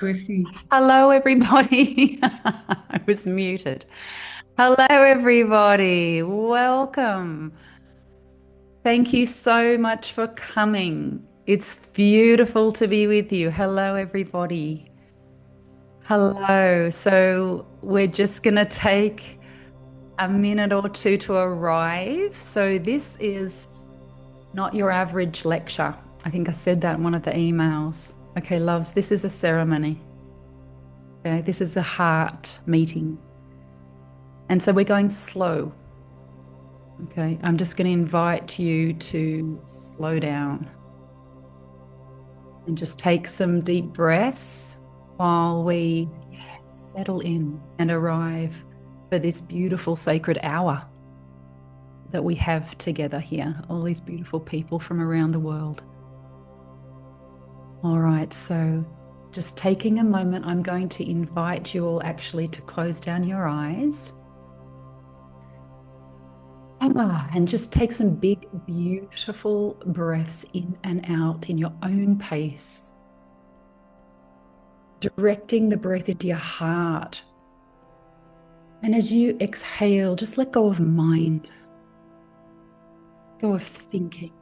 Chrissy. Hello, everybody. I was muted. Hello, everybody. Welcome. Thank you so much for coming. It's beautiful to be with you. Hello, everybody. Hello. So, we're just going to take a minute or two to arrive. So, this is not your average lecture. I think I said that in one of the emails. Okay, loves, this is a ceremony. Okay, this is a heart meeting. And so we're going slow. Okay, I'm just going to invite you to slow down and just take some deep breaths while we settle in and arrive for this beautiful sacred hour that we have together here. All these beautiful people from around the world. All right, so just taking a moment, I'm going to invite you all actually to close down your eyes. And just take some big, beautiful breaths in and out in your own pace, directing the breath into your heart. And as you exhale, just let go of mind, go of thinking,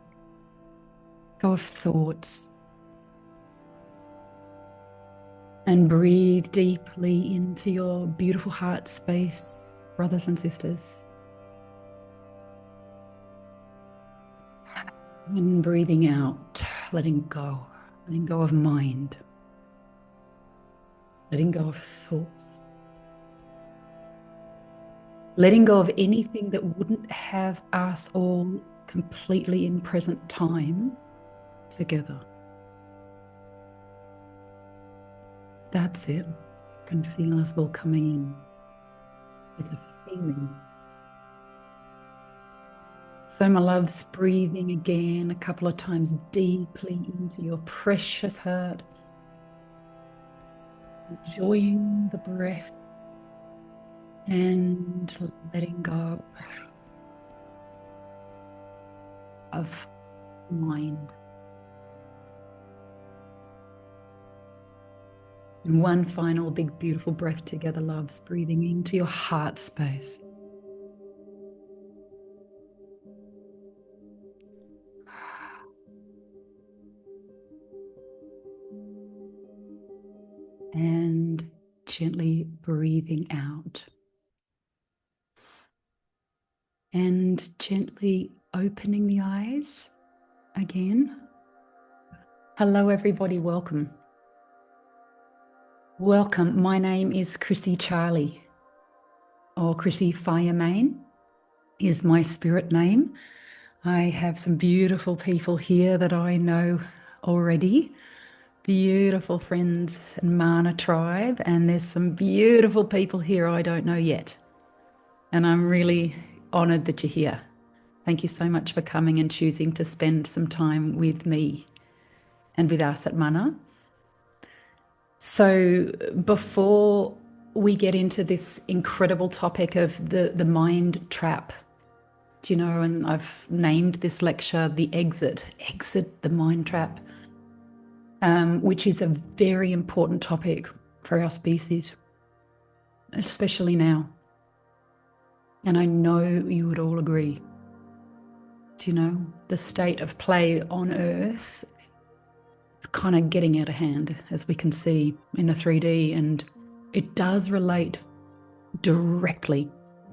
go of thoughts. And breathe deeply into your beautiful heart space, brothers and sisters. And breathing out, letting go of mind, letting go of thoughts, letting go of anything that wouldn't have us all completely in present time together. That's it. You can feel us all coming in. It's a feeling. So, my loves, breathing again a couple of times deeply into your precious heart, enjoying the breath and letting go of mind. And one final big, beautiful breath together, loves, breathing into your heart space. And gently breathing out. And gently opening the eyes again. Hello, everybody. Welcome. Welcome. My name is Chrissie Charley, or Chrissie Firemain is my spirit name. I have some beautiful people here that I know already. Beautiful friends and Mana tribe, and there's some beautiful people here I don't know yet. And I'm really honored that you're here. Thank you so much for coming and choosing to spend some time with me and with us at Mana. So before we get into this incredible topic of the mind trap, do you know, and I've named this lecture The Exit the Mind Trap, which is a very important topic for our species, especially now. And I know you would all agree. Do you know, the state of play on Earth, it's kind of getting out of hand, as we can see in the 3D, and it does relate directly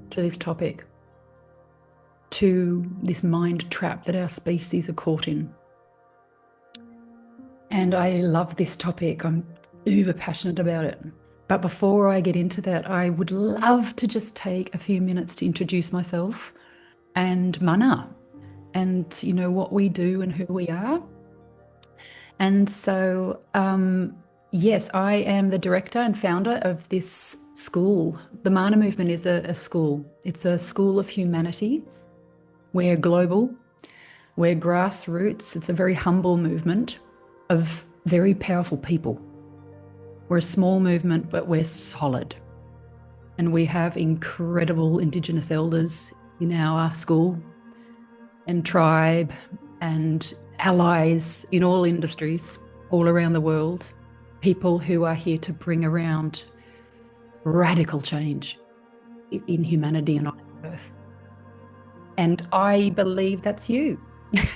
to this topic, to this mind trap that our species are caught in. And I love this topic. I'm uber passionate about it. But before I get into that, I would love to just take a few minutes to introduce myself and Mana, and you know what we do and who we are. And so, yes, I am the director and founder of this school. The Mana movement is a school. It's a school of humanity. We're global. We're grassroots. It's a very humble movement of very powerful people. We're a small movement, but we're solid. And we have incredible Indigenous elders in our school and tribe and allies in all industries all around the world. people who are here to bring around radical change in humanity and on earth. And I believe that's you.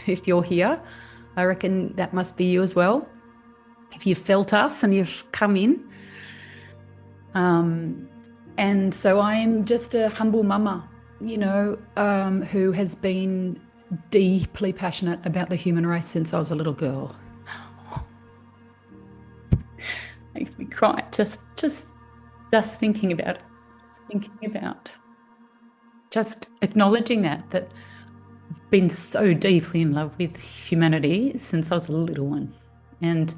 If you're here, I reckon that must be you as well. If you've felt us and you've come in. And so I'm just a humble mama, who has been deeply passionate about the human race since I was a little girl. Makes me cry just thinking about it. Just acknowledging that I've been so deeply in love with humanity since I was a little one. And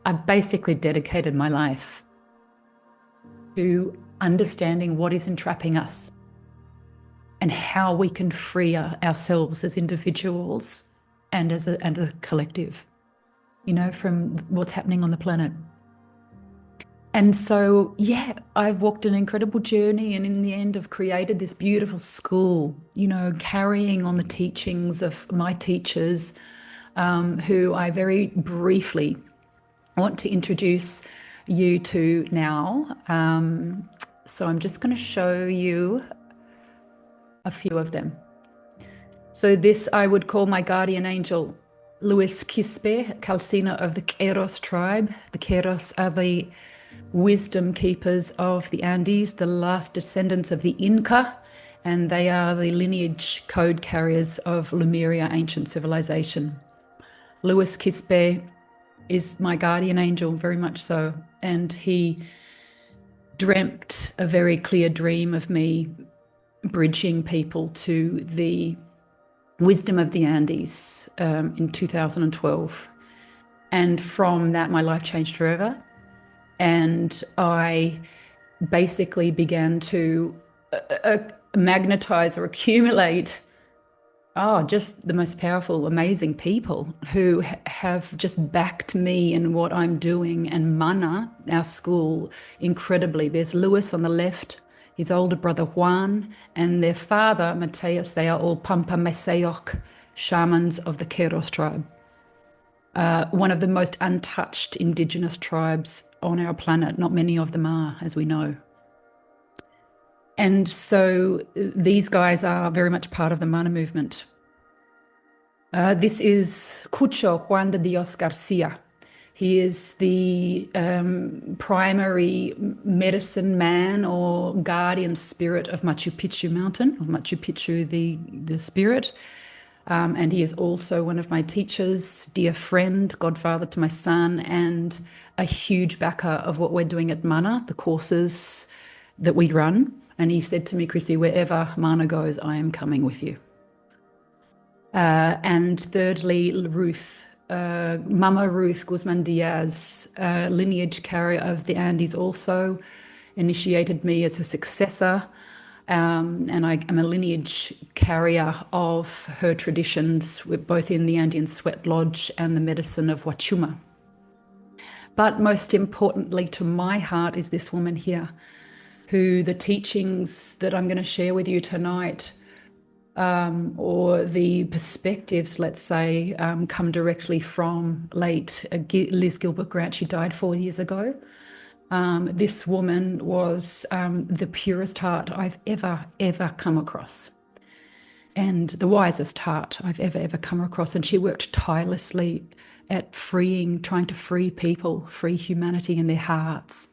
I basically dedicated my life to understanding what is entrapping us and how we can free ourselves as individuals and as a collective, from what's happening on the planet. And so, I've walked an incredible journey, and in the end have created this beautiful school, carrying on the teachings of my teachers, who I very briefly want to introduce you to now. So I'm just going to show you a few of them. So this I would call my guardian angel, Luis Quispe, Calcina of the Queros tribe. The Queros are the wisdom keepers of the Andes, the last descendants of the Inca, and they are the lineage code carriers of Lemuria ancient civilization. Luis Quispe is my guardian angel, very much so, and he dreamt a very clear dream of me bridging people to the wisdom of the Andes in 2012. And from that, my life changed forever. And I basically began to magnetize or accumulate just the most powerful, amazing people who have just backed me in what I'm doing, and Mana, our school, incredibly. There's Luis on the left, his older brother Juan, and their father, Mateus. They are all Pampa Meseyok shamans of the Queros tribe. One of the most untouched indigenous tribes on our planet. Not many of them are, as we know. And so these guys are very much part of the Mana movement. This is Cucho Juan de Dios Garcia. He is the primary medicine man or guardian spirit of Machu Picchu mountain, of Machu Picchu, the spirit. And he is also one of my teachers, dear friend, godfather to my son, and a huge backer of what we're doing at Mana, the courses that we run. And he said to me, Chrissie, wherever Mana goes, I am coming with you. And thirdly, Ruth, Mama Ruth Guzman Diaz, lineage carrier of the Andes, also initiated me as her successor. And I am a lineage carrier of her traditions, both in the Andean Sweat Lodge and the medicine of Wachuma. But most importantly to my heart is this woman here, who the teachings that I'm going to share with you tonight, or the perspectives, let's say, come directly from late Liz Gilbert Grant. She died 4 years ago. This woman was the purest heart I've ever come across, and the wisest heart I've ever come across. And she worked tirelessly at trying to free people, free humanity in their hearts.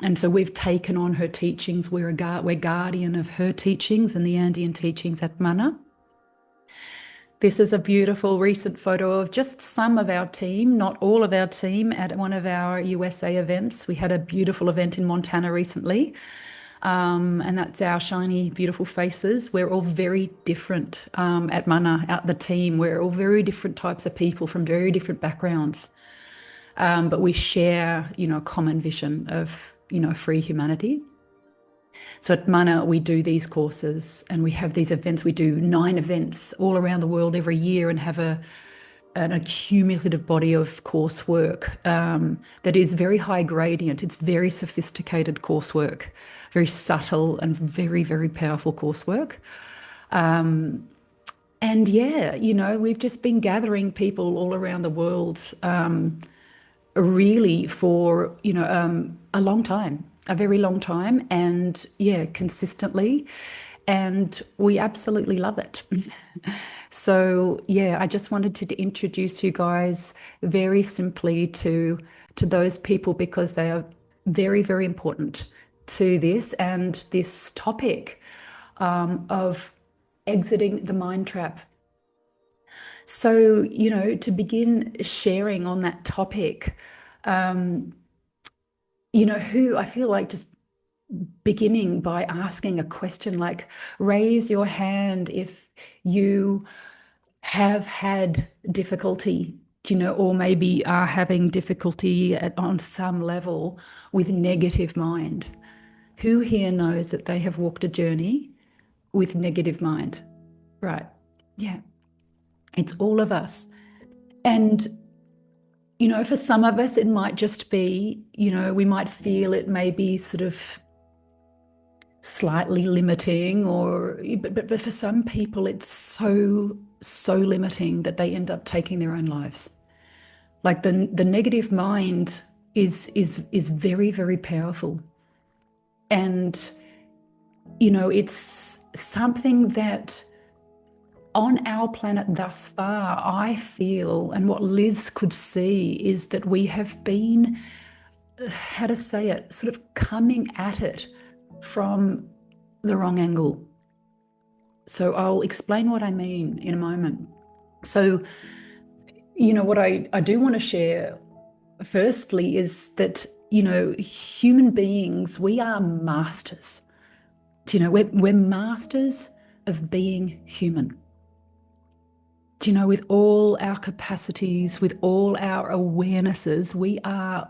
And so we've taken on her teachings. We're guardian of her teachings and the Andean teachings at Mana. This is a beautiful recent photo of just some of our team, not all of our team, at one of our USA events. We had a beautiful event in Montana recently, and that's our shiny, beautiful faces. We're all very different at Mana, at the team. We're all very different types of people from very different backgrounds, but we share, a common vision of, free humanity. So at Mana, we do these courses and we have these events. We do 9 events all around the world every year and have an accumulative body of coursework that is very high gradient. It's very sophisticated coursework, very subtle and very, very powerful coursework. And we've just been gathering people all around the world really for, a long time, a very long time, and yeah, consistently. And we absolutely love it. So yeah, I just wanted to introduce you guys very simply to those people because they are very, very important to this and this topic of exiting the mind trap. So, to begin sharing on that topic, um, who I feel like just beginning by asking a question like, raise your hand if you have had difficulty, or maybe are having difficulty on some level with negative mind. Who here knows that they have walked a journey with negative mind? Right. Yeah. It's all of us. And, for some of us, it might just be, we might feel it may be sort of slightly limiting, but for some people, it's so limiting that they end up taking their own lives. Like the negative mind is very, very powerful. And, it's something that on our planet thus far, I feel, and what Liz could see, is that we have been, how to say it, sort of coming at it from the wrong angle. So I'll explain what I mean in a moment. So, what I do want to share firstly is that, human beings, we are masters. We're masters of being human. With all our capacities, with all our awarenesses, we are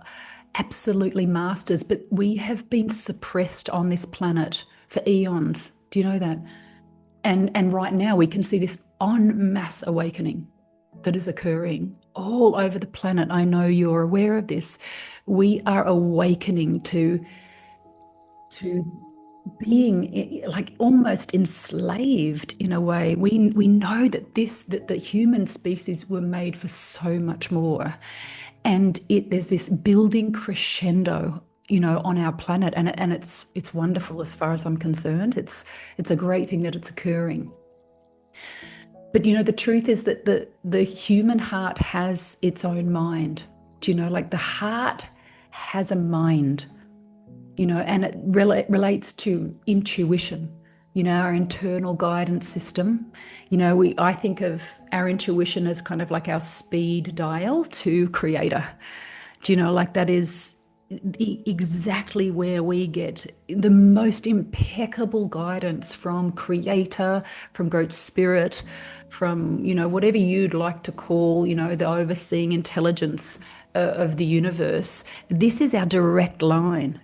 absolutely masters, but we have been suppressed on this planet for eons. Do you know that? And right now we can see this en masse awakening that is occurring all over the planet. I know you're aware of this. We are awakening to being like almost enslaved in a way. We know that the human species were made for so much more, and there's this building crescendo, on our planet, and it's wonderful as far as I'm concerned. It's a great thing that it's occurring. But the truth is that the human heart has its own mind. Like the heart has a mind. And it relates to intuition, our internal guidance system. I think of our intuition as kind of like our speed dial to creator. Like that is exactly where we get the most impeccable guidance from creator, from great spirit, from, whatever you'd like to call, the overseeing intelligence of the universe. This is our direct line,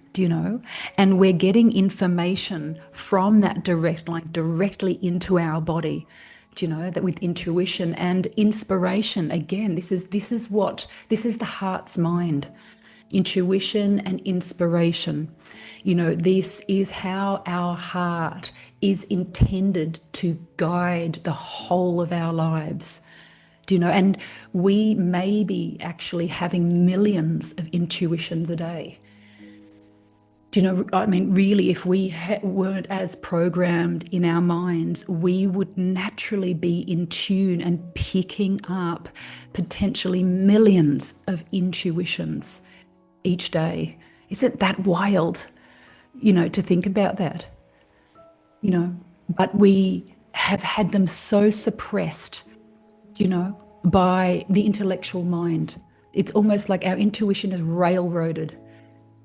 and we're getting information from that direct line directly into our body. That with intuition and inspiration, again, this is the heart's mind. Intuition and inspiration. This is how our heart is intended to guide the whole of our lives. And we may be actually having millions of intuitions a day. I mean, really, if we weren't as programmed in our minds, we would naturally be in tune and picking up potentially millions of intuitions each day. Isn't that wild, to think about that? But we have had them so suppressed, by the intellectual mind. It's almost like our intuition is railroaded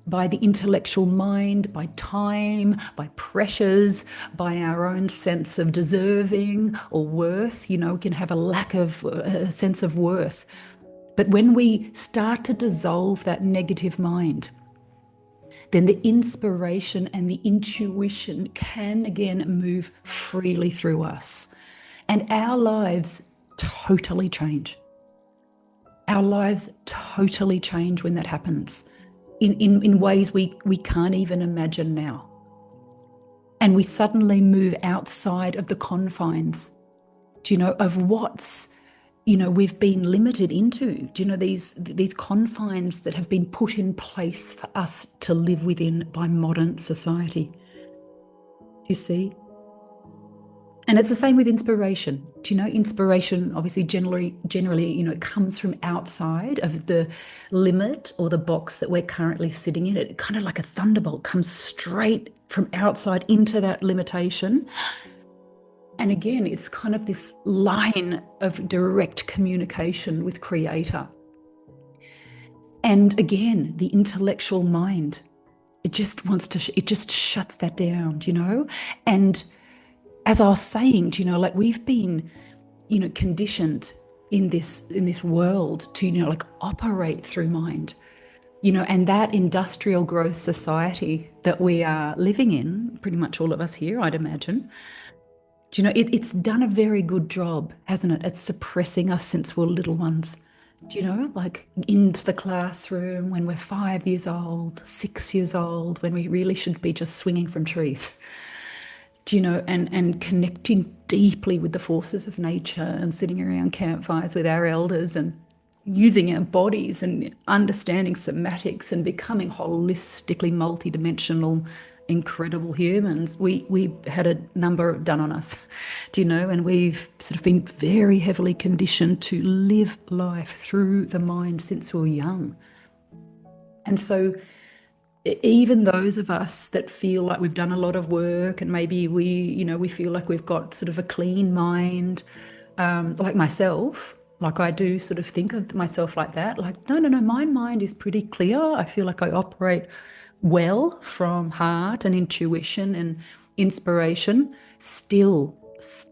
by the intellectual mind, by time, by pressures, by our own sense of deserving or worth. We can have a lack of a sense of worth. But when we start to dissolve that negative mind, then the inspiration and the intuition can again move freely through us. And our lives totally change. Our lives totally change when that happens in ways we can't even imagine now. And we suddenly move outside of the confines, of what's we've been limited into, these confines that have been put in place for us to live within by modern society. Do you see? And it's the same with inspiration. Inspiration obviously generally, it comes from outside of the limit or the box that we're currently sitting in. It kind of like a thunderbolt comes straight from outside into that limitation. And again, it's kind of this line of direct communication with Creator. And again, the intellectual mind, it just shuts that down, And as I was saying, like we've been, conditioned in this world to, like operate through mind, and that industrial growth society that we are living in, pretty much all of us here, I'd imagine, it's done a very good job, hasn't it? It's suppressing us since we're little ones. Like into the classroom when we're 5 years old, 6 years old, when we really should be just swinging from trees. And connecting deeply with the forces of nature and sitting around campfires with our elders and using our bodies and understanding somatics and becoming holistically multidimensional, incredible humans. We've had a number done on us, and we've sort of been very heavily conditioned to live life through the mind since we were young. And so even those of us that feel like we've done a lot of work and maybe we feel like we've got sort of a clean mind, like myself, like I do sort of think of myself like that, like, no, my mind is pretty clear. I feel like I operate well from heart and intuition and inspiration. Still,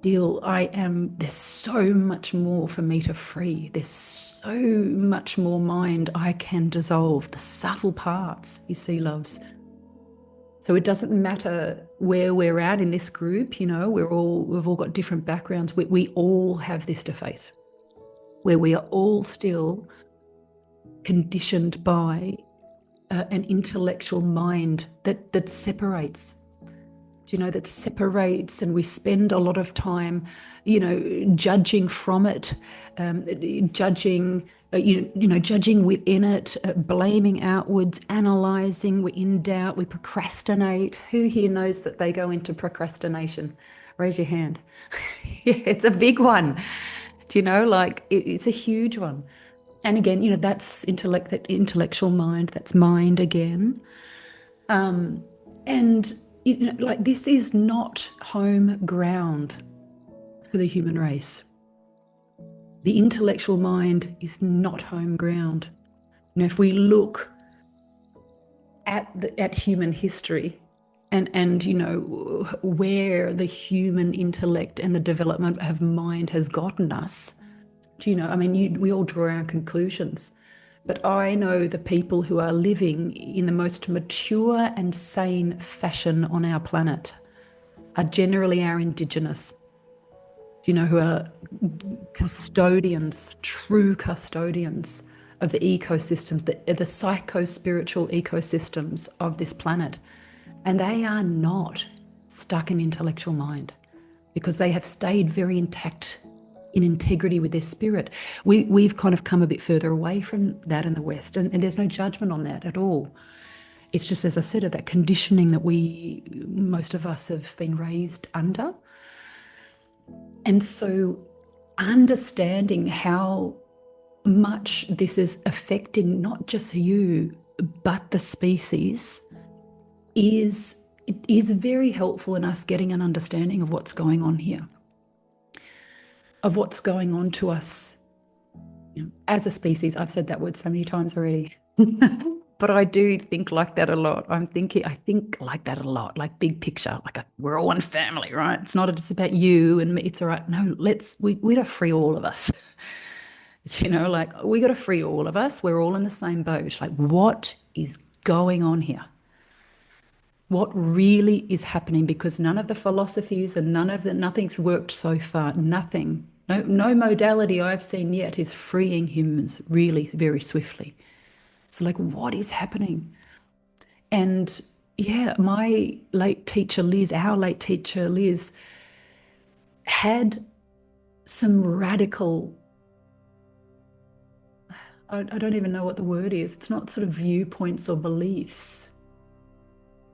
there's so much more for me to free. There's so much more mind I can dissolve, the subtle parts, you see, loves. So it doesn't matter where we're at in this group, we've all got different backgrounds. We all have this to face, where we are all still conditioned by an intellectual mind that separates. That separates, and we spend a lot of time, judging from it, judging within it, blaming outwards, analysing, we're in doubt, we procrastinate. Who here knows that they go into procrastination? Raise your hand. Yeah, it's a big one. It's a huge one. And again, that's that intellectual mind, that's mind again. And this is not home ground for the human race. The intellectual mind is not home ground. If we look at human history and where the human intellect and the development of mind has gotten us, we all draw our conclusions. But I know the people who are living in the most mature and sane fashion on our planet are generally our Indigenous, who are custodians, true custodians of the ecosystems, the psycho-spiritual ecosystems of this planet. And they are not stuck in intellectual mind because they have stayed very intact in integrity with their spirit. We've kind of come a bit further away from that in the West, and there's no judgment on that at all. It's just, as I said, of that conditioning that most of us have been raised under. And so understanding how much this is affecting not just you, but the species is very helpful in us getting an understanding of what's going on here, of what's going on to us as a species. I've said that word so many times already. But I do think like that a lot. I think like that a lot, like big picture, like we're all one family, right? It's not just about you and me. It's all right. No, we got to free all of us. We got to free all of us. We're all in the same boat. Like, what is going on here? What really is happening? Because none of the philosophies and nothing's worked so far. Nothing. No modality I've seen yet is freeing humans really very swiftly. So what is happening? And yeah, our late teacher Liz, had some radical I don't even know what the word is. It's not sort of viewpoints or beliefs,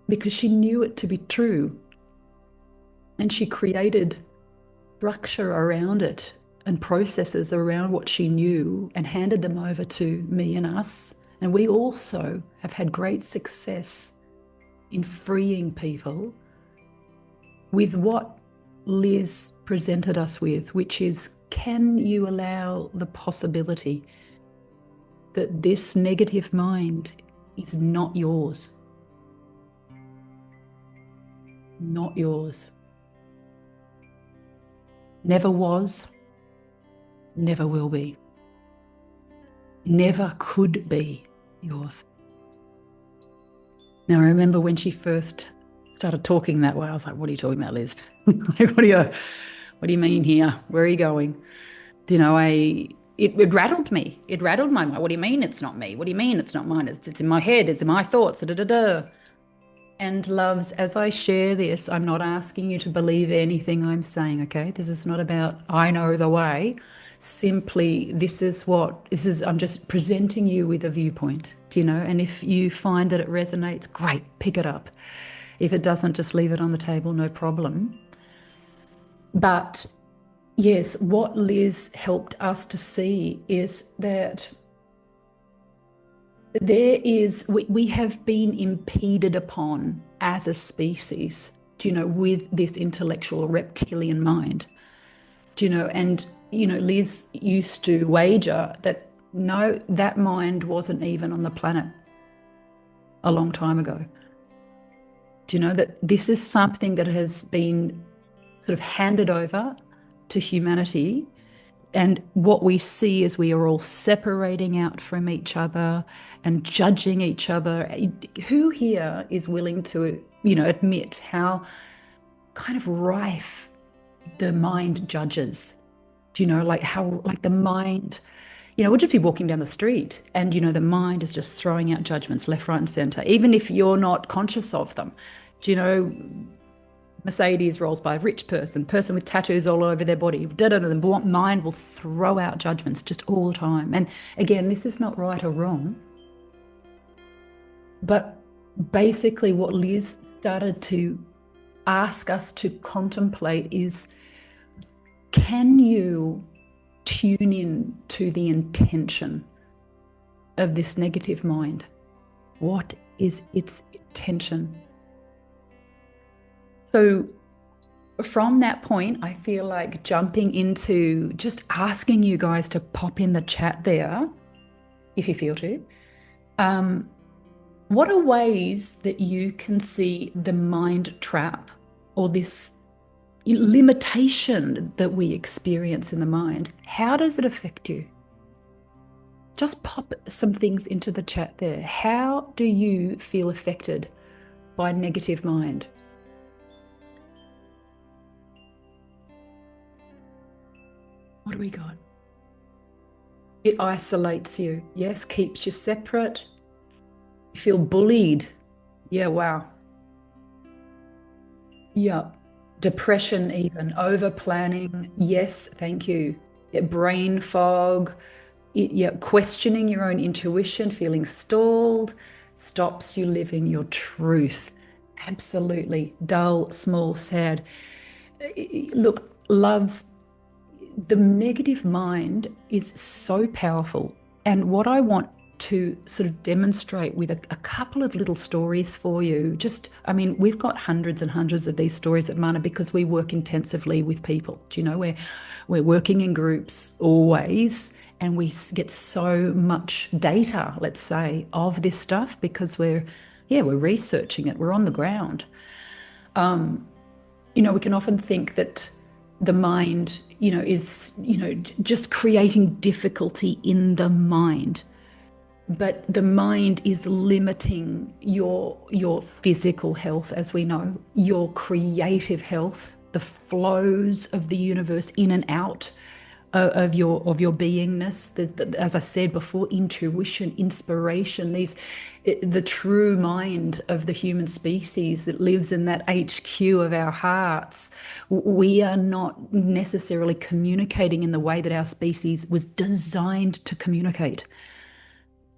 because she knew it to be true. And she created structure around it and processes around what she knew and handed them over to me and us. And we also have had great success in freeing people with what Liz presented us with, which is, can you allow the possibility that this negative mind is not yours? Not yours. Never was, never will be, never could be yours. Now, I remember when she first started talking that way, I was like, what are you talking about, Liz? Like, what do you mean here? Where are you going? You know, it rattled me. It rattled my mind. What do you mean it's not me? What do you mean it's not mine? It's in my head. It's in my thoughts. Da, da, da. And loves, as I share this, I'm not asking you to believe anything I'm saying, okay? This is not about I know the way. Simply, I'm just presenting you with a viewpoint, do you know? And if you find that it resonates, great, pick it up. If it doesn't, just leave it on the table, no problem. But yes, what Liz helped us to see is that we have been impeded upon as a species, do you know, with this intellectual reptilian mind, do you know, and, you know, Liz used to wager that no, that mind wasn't even on the planet a long time ago. Do you know that this is something that has been sort of handed over to humanity? And what we see is we are all separating out from each other and judging each other. Who here is willing to, you know, admit how kind of rife the mind judges? Do you know, like how, like the mind, you know, we'll just be walking down the street and, you know, the mind is just throwing out judgments left, right, and center, even if you're not conscious of them. Do you know, Mercedes rolls by, a rich person with tattoos all over their body, the mind will throw out judgments just all the time. And again, this is not right or wrong. But basically what Liz started to ask us to contemplate is, can you tune in to the intention of this negative mind? What is its intention? So from that point, I feel like jumping into just asking you guys to pop in the chat there, if you feel to. What are ways that you can see the mind trap or this limitation that we experience in the mind? How does it affect you? Just pop some things into the chat there. How do you feel affected by negative mind? What do we got? It isolates you. Yes, keeps you separate. You feel bullied. Yeah, wow. Yeah. Depression even. Over planning. Yes, thank you. Yeah, brain fog. Yeah, questioning your own intuition, feeling stalled, stops you living your truth. Absolutely. Dull, small, sad. Look, loves, the negative mind is so powerful. And what I want to sort of demonstrate with a couple of little stories for you, I mean, we've got hundreds and hundreds of these stories at Mana because we work intensively with people. Do you know, we're working in groups always, and we get so much data, let's say, of this stuff because we're researching it. We're on the ground. You know, we can often think that the mind, you know, is, you know, just creating difficulty in the mind. But the mind is limiting your physical health, as we know, your creative health, the flows of the universe in and out of your beingness. As I said before, intuition, inspiration, the true mind of the human species that lives in that HQ of our hearts. We are not necessarily communicating in the way that our species was designed to communicate.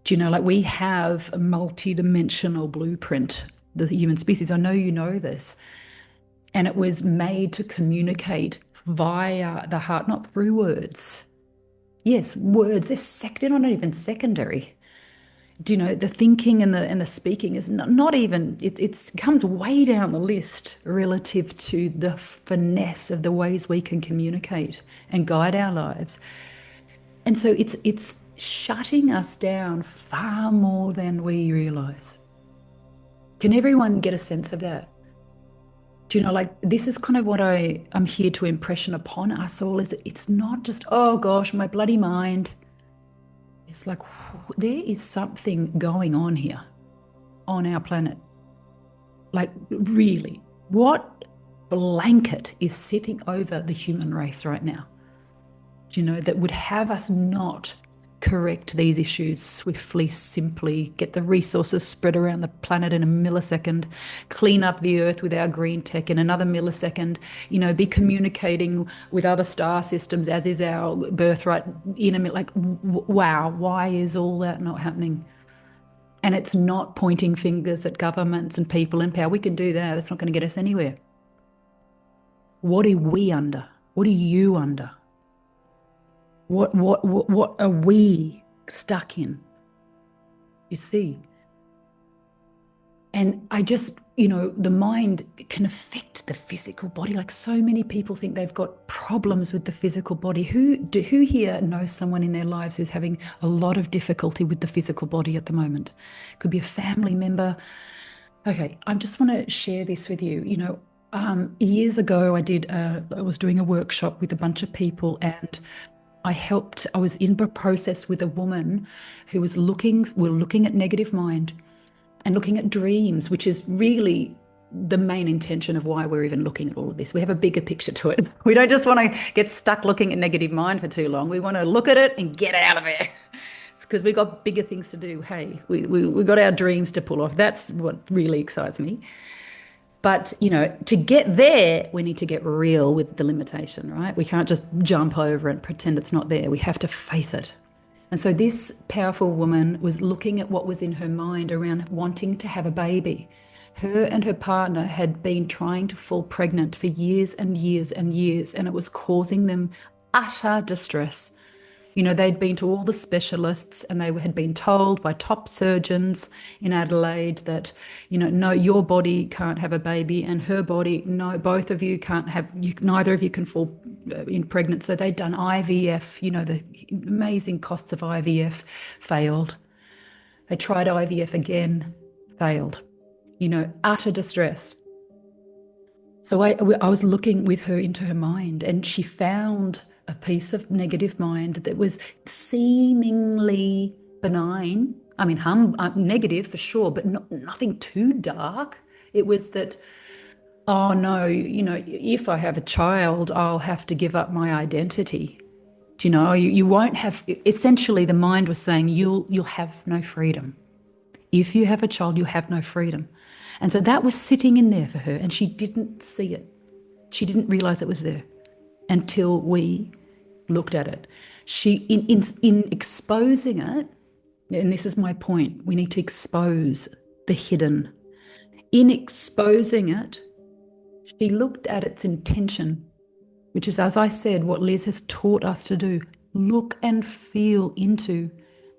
Do you know, like we have a multi-dimensional blueprint, the human species. I know you know this. And it was made to communicate via the heart, not through words. Yes, words, they're not even secondary. Do you know, the thinking and the speaking is not even, it comes way down the list relative to the finesse of the ways we can communicate and guide our lives. And so it's shutting us down far more than we realize. Can everyone get a sense of that? Do you know, like this is kind of what I'm here to impression upon us all, is that it's not just, oh gosh, my bloody mind. It's like there is something going on here on our planet. Like really, what blanket is sitting over the human race right now? Do you know, that would have us not correct these issues swiftly, simply, get the resources spread around the planet in a millisecond, clean up the earth with our green tech in another millisecond, you know, be communicating with other star systems as is our birthright in a minute. Like, wow, why is all that not happening? And it's not pointing fingers at governments and people in power. We can do that. It's not going to get us anywhere. What are we under? What are you under? What are we stuck in? You see? And I just, you know, the mind can affect the physical body. Like so many people think they've got problems with the physical body. Who here knows someone in their lives who's having a lot of difficulty with the physical body at the moment? Could be a family member. Okay, I just want to share this with you. You know, years ago, I was doing a workshop with a bunch of people, and I was in a process with a woman who was looking at negative mind and looking at dreams, which is really the main intention of why we're even looking at all of this. We have a bigger picture to it. We don't just want to get stuck looking at negative mind for too long. We want to look at it and get out of it. It's because we've got bigger things to do. Hey, we got our dreams to pull off. That's what really excites me. But, you know, to get there, we need to get real with the limitation, right? We can't just jump over and pretend it's not there. We have to face it. And so this powerful woman was looking at what was in her mind around wanting to have a baby. Her and her partner had been trying to fall pregnant for years and years and years, and it was causing them utter distress. You know, they'd been to all the specialists and they had been told by top surgeons in Adelaide that, you know, no, your body can't have a baby, and her body, no, both of you can't have, neither of you can fall in pregnant. So they'd done IVF, you know, the amazing costs of IVF, failed. They tried IVF again, failed. You know, utter distress. So I was looking with her into her mind, and she found a piece of negative mind that was seemingly benign. I mean, negative for sure, but nothing too dark. It was that, oh no, you know, if I have a child, I'll have to give up my identity. Do you know, you won't have, essentially the mind was saying you'll have no freedom. If you have a child, you have no freedom. And so that was sitting in there for her, and she didn't see it. She didn't realize it was there until we looked at it. She, in exposing it, and this is my point, we need to expose the hidden. In exposing it, she looked at its intention, which is, as I said, what Liz has taught us to do. Look and feel into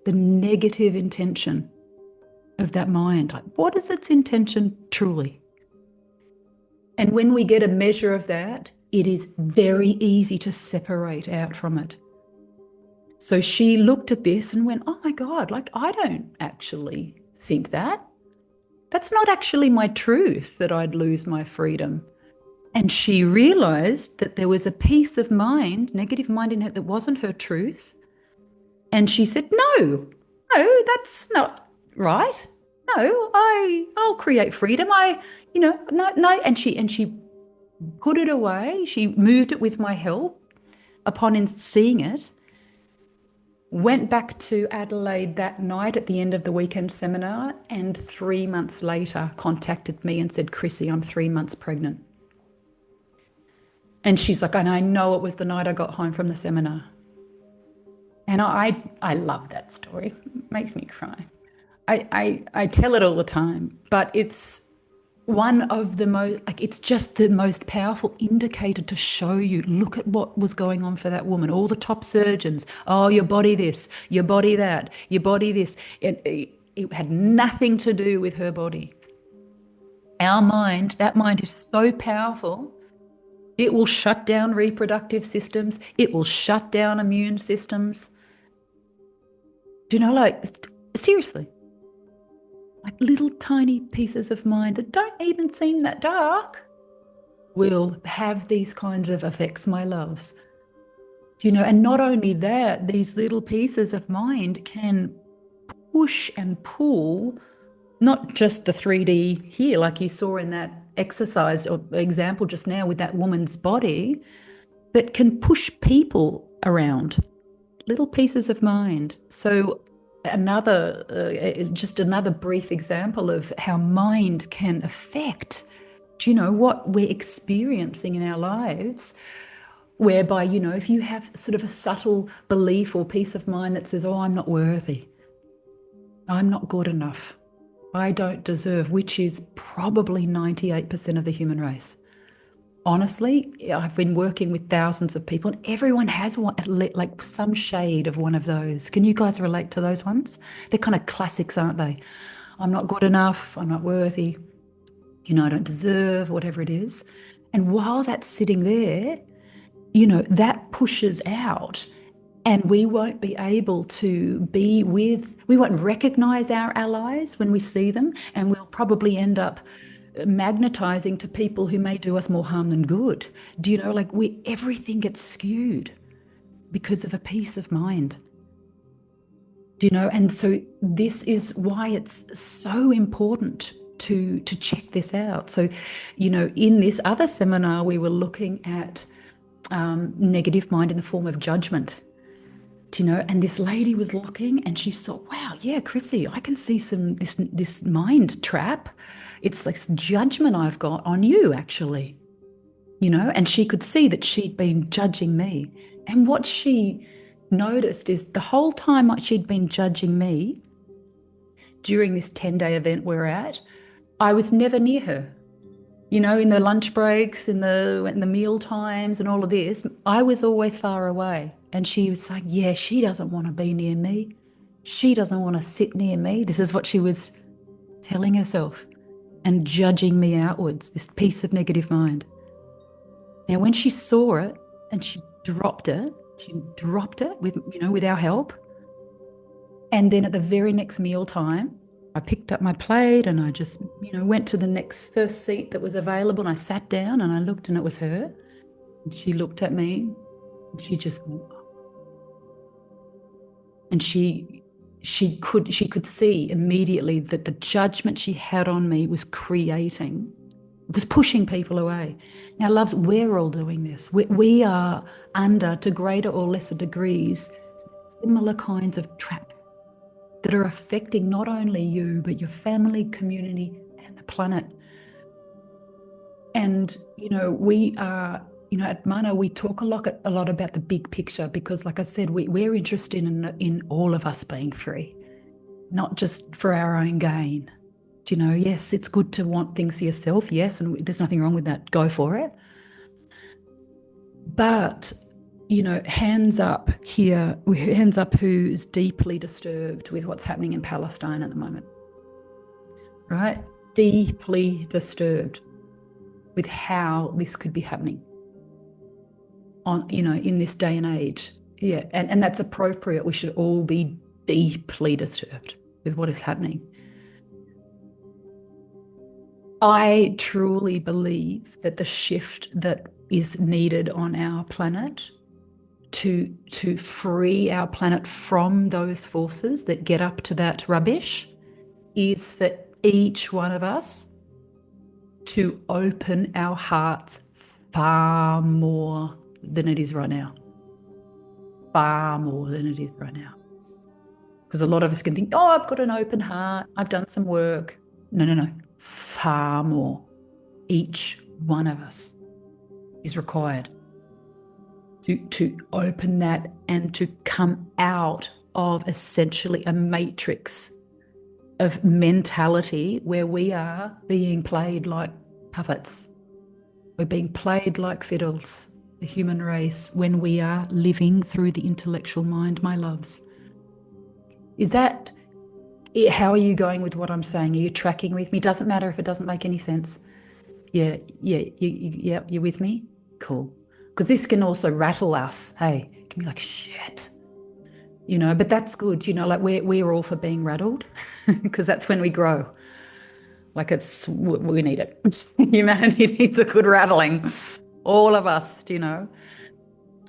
the negative intention of that mind. Like, what is its intention truly? And when we get a measure of that, it is very easy to separate out from it. So she looked at this and went, oh my God, like I don't actually think that. That's not actually my truth, that I'd lose my freedom. And she realized that there was a piece of mind, negative mind in her, that wasn't her truth. And she said, no, that's not right. No, I'll create freedom. No. And she put it away. She moved it with my help. Upon seeing it, went back to Adelaide that night at the end of the weekend seminar, and 3 months later contacted me and said, Chrissie, I'm 3 months pregnant. And she's like, and I know it was the night I got home from the seminar. And I love that story. It makes me cry. I tell it all the time, but it's one of the most, like, it's just the most powerful indicator to show you, look at what was going on for that woman. All the top surgeons, oh, your body this, your body that, your body this. It had nothing to do with her body. Our mind, that mind is so powerful. It will shut down reproductive systems. It will shut down immune systems. Do you know, like, seriously, like little tiny pieces of mind that don't even seem that dark will have these kinds of effects, my loves. Do you know, and not only that, these little pieces of mind can push and pull not just the 3D here, like you saw in that exercise or example just now with that woman's body, but can push people around, little pieces of mind. So just another brief example of how mind can affect, do you know, what we're experiencing in our lives, whereby, you know, if you have sort of a subtle belief or piece of mind that says, oh, I'm not worthy, I'm not good enough, I don't deserve, which is probably 98% of the human race. Honestly, I've been working with thousands of people and everyone has one, like some shade of one of those. Can you guys relate to those ones? They're kind of classics, aren't they? I'm not good enough, I'm not worthy, you know, I don't deserve, whatever it is. And while that's sitting there, you know, that pushes out and we won't be able to be with, we won't recognize our allies when we see them, and we'll probably end up magnetizing to people who may do us more harm than good. Do you know, like, everything gets skewed because of a peace of mind. Do you know, and so this is why it's so important to check this out. So, you know, in this other seminar, we were looking at negative mind in the form of judgment. Do you know, and this lady was looking and she saw, wow, yeah, Chrissie, I can see this mind trap. It's like judgment I've got on you, actually. You know, and she could see that she'd been judging me. And what she noticed is the whole time she'd been judging me during this 10-day event we're at, I was never near her. You know, in the lunch breaks, in the meal times and all of this, I was always far away. And she was saying, yeah, she doesn't want to be near me. She doesn't want to sit near me. This is what she was telling herself and judging me outwards, this piece of negative mind. Now, when she saw it and she dropped it with, you know, with our help. And then at the very next meal time, I picked up my plate and I just, you know, went to the first seat that was available, and I sat down and I looked and it was her. And she looked at me and she just went, and she could see immediately that the judgment she had on me was pushing people away. Now, loves, we're all doing this. We are under, to greater or lesser degrees, similar kinds of traps that are affecting not only you, but your family, community, and the planet. And, you know, we are, you know, at Mana, we talk a lot about the big picture because, like I said, we're interested in all of us being free, not just for our own gain. Do you know, yes, it's good to want things for yourself, yes, and there's nothing wrong with that, go for it. But, you know, hands up here, hands up who's deeply disturbed with what's happening in Palestine at the moment, right? Deeply disturbed with how this could be happening on, you know, in this day and age. Yeah, and that's appropriate. We should all be deeply disturbed with what is happening. I truly believe that the shift that is needed on our planet to free our planet from those forces that get up to that rubbish is for each one of us to open our hearts far more than it is right now. Far more than it is right now. Because a lot of us can think, oh, I've got an open heart, I've done some work. No. Far more. Each one of us is required to open that and to come out of essentially a matrix of mentality where we are being played like puppets. We're being played like fiddles, the human race, when we are living through the intellectual mind, my loves. Is that how are you going with what I'm saying? Are you tracking with me? Doesn't matter if it doesn't make any sense. Yeah, you're with me? Cool. Because this can also rattle us. Hey, it can be like, shit. But that's good. Like we're all for being rattled because that's when we grow. Like we need it. Humanity needs a good rattling. All of us,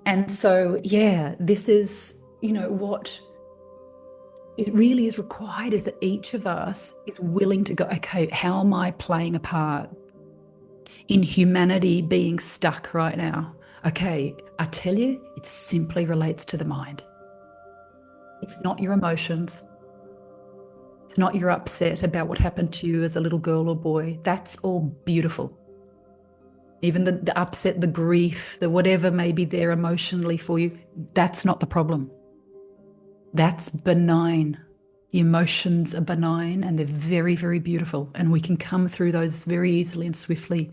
And so, yeah, this is, what it really is required is that each of us is willing to go, okay, how am I playing a part in humanity being stuck right now? Okay, I tell you, it simply relates to the mind. It's not your emotions. It's not your upset about what happened to you as a little girl or boy. That's all beautiful. Even the upset, the grief, the whatever may be there emotionally for you, that's not the problem. That's benign. The emotions are benign and they're very, very beautiful. And we can come through those very easily and swiftly.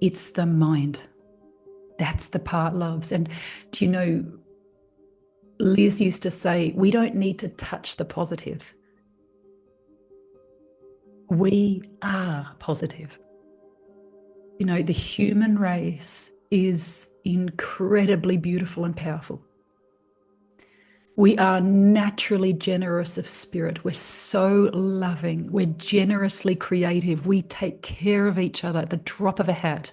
It's the mind. That's the part, loves. And do you know, Liz used to say, we don't need to touch the positive. We are positive. The human race is incredibly beautiful and powerful. We are naturally generous of spirit. We're so loving. We're generously creative. We take care of each other at the drop of a hat.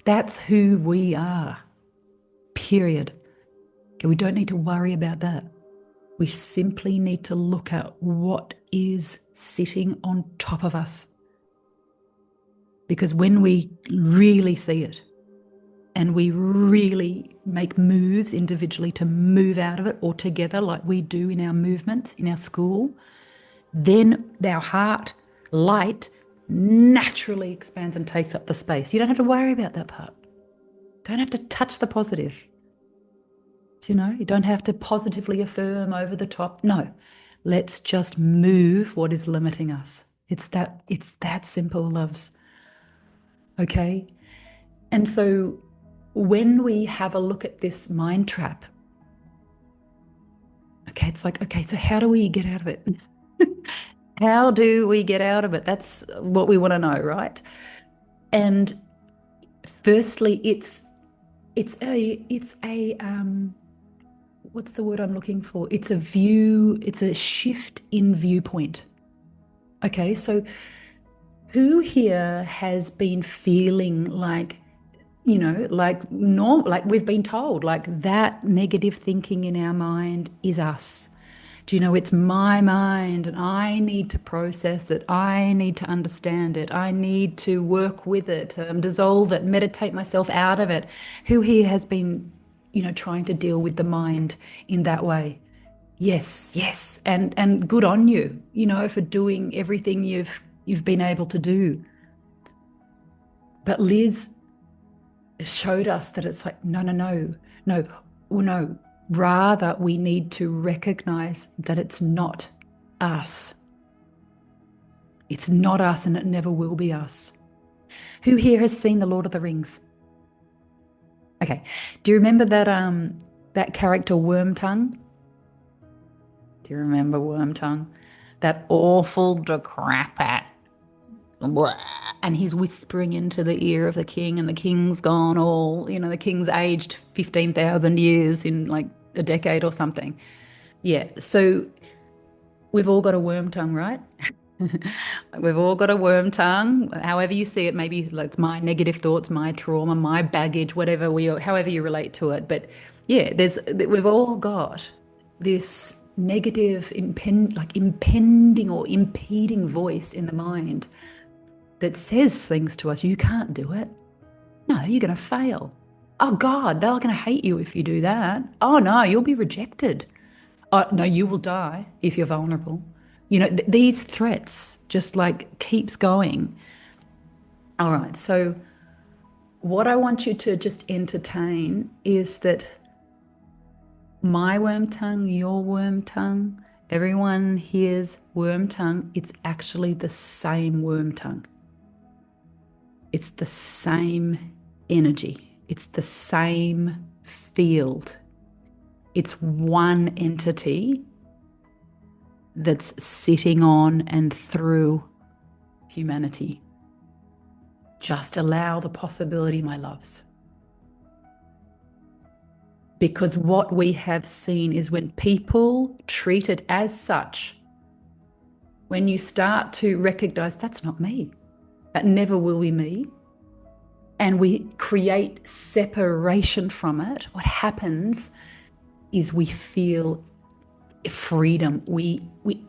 That's who we are, period. Okay, we don't need to worry about that. We simply need to look at what is sitting on top of us. Because when we really see it and we really make moves individually to move out of it or together like we do in our movement, in our school, then our heart light naturally expands and takes up the space. You don't have to worry about that part. Don't have to touch the positive. You don't have to positively affirm over the top. No, let's just move what is limiting us. It's that simple, loves. Okay? And so when we have a look at this mind trap, okay, it's like, okay, so how do we get out of it? How do we get out of it? That's what we want to know, right? And firstly, it's a what's the word I'm looking for? It's a shift in viewpoint. Okay, so who here has been feeling like, like we've been told, like that negative thinking in our mind is us. Do you know, it's my mind and I need to process it. I need to understand it. I need to work with it, dissolve it, meditate myself out of it. Who here has been, trying to deal with the mind in that way? Yes. And good on you, for doing everything you've been able to do. But Liz showed us that it's like, no. Rather, we need to recognize that it's not us. It's not us and it never will be us. Who here has seen The Lord of the Rings? Okay. Do you remember that character Wormtongue? Do you remember Wormtongue? That awful, decrepit, and he's whispering into the ear of the king, and the king's gone all, the king's aged 15,000 years in like a decade or something. Yeah, so we've all got a worm tongue, right? We've all got a worm tongue, however you see it. Maybe it's my negative thoughts, my trauma, my baggage, however you relate to it. But yeah, we've all got this negative, impending or impeding voice in the mind that says things to us. You can't do it. No, you're going to fail. Oh God, they're going to hate you if you do that. Oh no, you'll be rejected. Oh no, you will die if you're vulnerable. These threats just like keeps going. All right, so what I want you to just entertain is that My worm tongue, your worm tongue, everyone hears worm tongue. It's actually the same worm tongue. It's the same energy. It's the same field. It's one entity that's sitting on and through humanity. Just allow the possibility, my loves. Because what we have seen is when people treat it as such, when you start to recognize that's not me, that never will be me, and we create separation from it, what happens is we feel freedom. We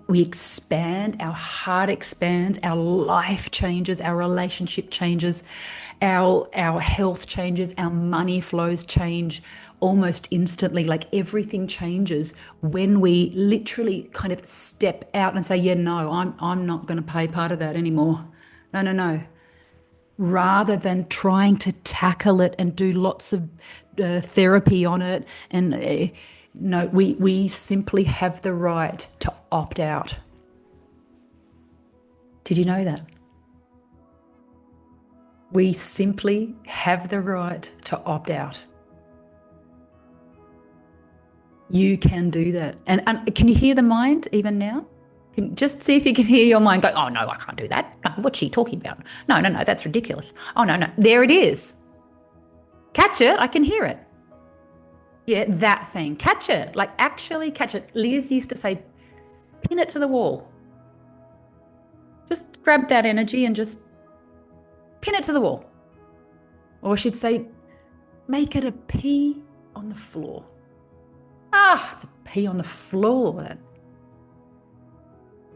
expand, our heart expands, our life changes, our relationship changes, our health changes, our money flows change almost instantly. Like everything changes when we literally kind of step out and say, yeah, no, I'm not going to pay part of that anymore. No. Rather than trying to tackle it and do lots of therapy on it. And no, we simply have the right to opt out. Did you know that? We simply have the right to opt out. You can do that. And can you hear the mind even now? Just see if you can hear your mind go, oh, no, I can't do that. No, what's she talking about? No, that's ridiculous. Oh, no. There it is. Catch it. I can hear it. Yeah, that thing. Catch it. Like actually catch it. Liz used to say, pin it to the wall. Just grab that energy and just pin it to the wall. Or she'd say, make it a pee on the floor. It's a pee on the floor.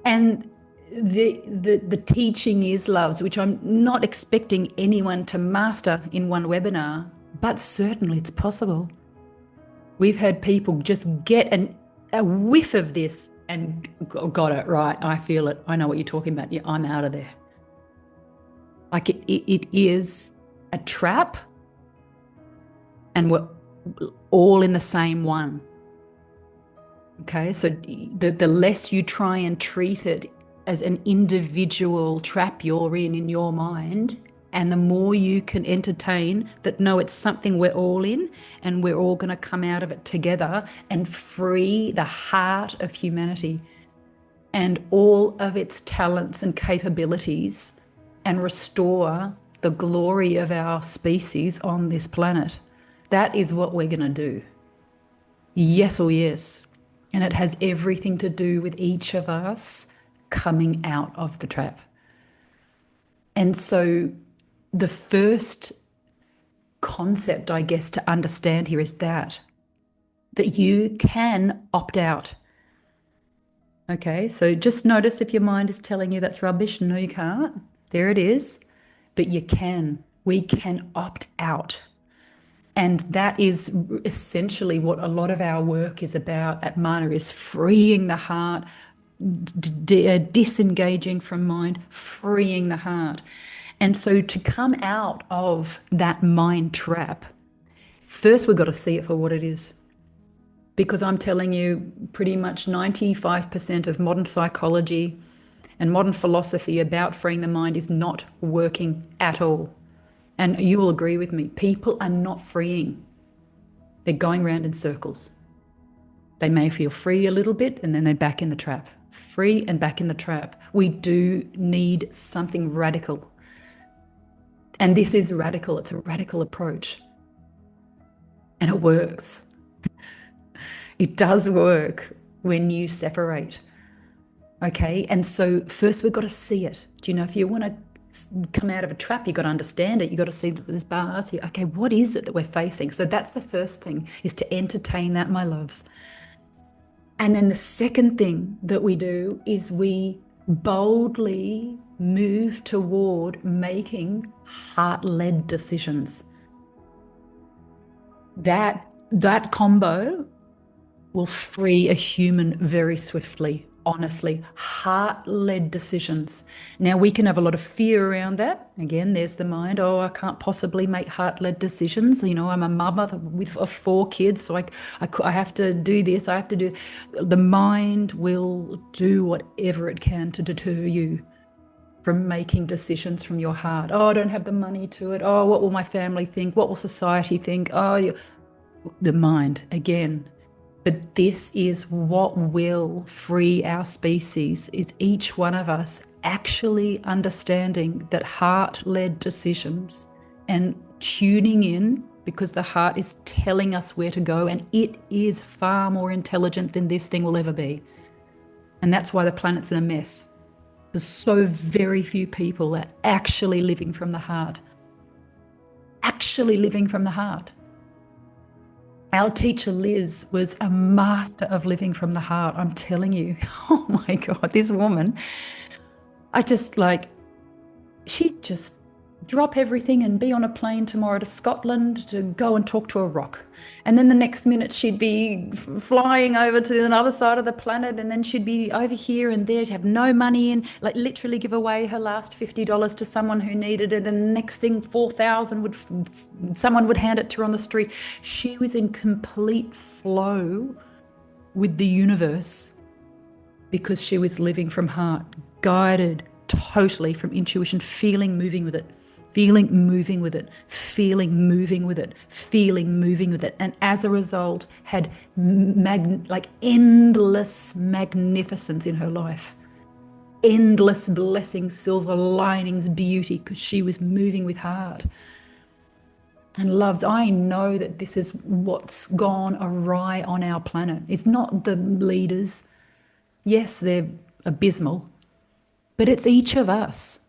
And the teaching is, loves, which I'm not expecting anyone to master in one webinar, but certainly it's possible. We've had people just get a whiff of this and got it right. I feel it. I know what you're talking about. Yeah, I'm out of there. Like it is a trap, and we're all in the same one. Okay, so the less you try and treat it as an individual trap you're in your mind, and the more you can entertain that, no, it's something we're all in, and we're all going to come out of it together and free the heart of humanity and all of its talents and capabilities and restore the glory of our species on this planet. That is what we're going to do. Yes or yes. And it has everything to do with each of us coming out of the trap. And so the first concept, I guess, to understand here is that you can opt out. Okay, so just notice if your mind is telling you that's rubbish. No, you can't. There it is. But you can. We can opt out. And that is essentially what a lot of our work is about at Mana, is freeing the heart, disengaging from mind, freeing the heart. And so to come out of that mind trap, first we've got to see it for what it is. Because I'm telling you, pretty much 95% of modern psychology and modern philosophy about freeing the mind is not working at all. And you will agree with me, people are not freeing. They're going around in circles. They may feel free a little bit and then they're back in the trap. Free and back in the trap. We do need something radical. And this is radical. It's a radical approach. And it works. It does work when you separate. Okay, and so first we've got to see it. Do you know, if you want to come out of a trap, you've got to understand it. You've got to see that there's bars here. Okay, what is it that we're facing? So that's the first thing, is to entertain that, my loves. And then the second thing that we do is we boldly move toward making heart-led decisions. That combo will free a human very swiftly honestly, heart-led decisions. Now, we can have a lot of fear around that. Again, there's the mind. Oh, I can't possibly make heart-led decisions. You know, I'm a mother of 4 kids, so I have to do this. I have to do. The mind will do whatever it can to deter you from making decisions from your heart. Oh, I don't have the money to it. Oh, what will my family think? What will society think? Oh, the mind again. But this is what will free our species, is each one of us actually understanding that heart-led decisions and tuning in, because the heart is telling us where to go, and it is far more intelligent than this thing will ever be. And that's why the planet's in a mess. Because so very few people are actually living from the heart. Actually living from the heart. Our teacher, Liz, was a master of living from the heart. I'm telling you. Oh my God, this woman, she'd just drop everything and be on a plane tomorrow to Scotland to go and talk to a rock. And then the next minute she'd be flying over to another side of the planet, and then she'd be over here and there, to have no money in, like literally give away her last $50 to someone who needed it, and the next thing 4,000 someone would hand it to her on the street. She was in complete flow with the universe because she was living from heart, guided totally from intuition, feeling, moving with it. Feeling, moving with it, feeling, moving with it, feeling, moving with it. And as a result, had endless magnificence in her life. Endless blessings, silver linings, beauty, because she was moving with heart. And loves, I know that this is what's gone awry on our planet. It's not the leaders. Yes, they're abysmal, but it's each of us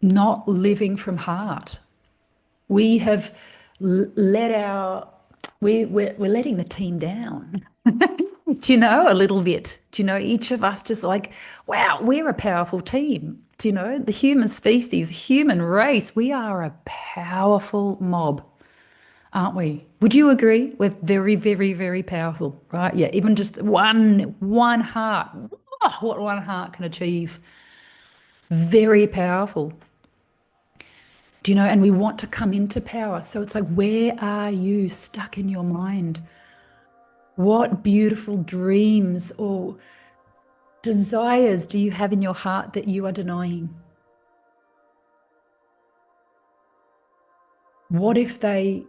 not living from heart. We have we're letting the team down. Do you know, a little bit? Do you know, each of us just like, wow, we're a powerful team. Do you know, the human species, the human race, we are a powerful mob, aren't we? Would you agree? We're very, very, very powerful, right? Yeah, even just one heart. Oh, what one heart can achieve. Very powerful. Do you know, and we want to come into power. So it's like, where are you stuck in your mind? What beautiful dreams or desires do you have in your heart that you are denying? What if they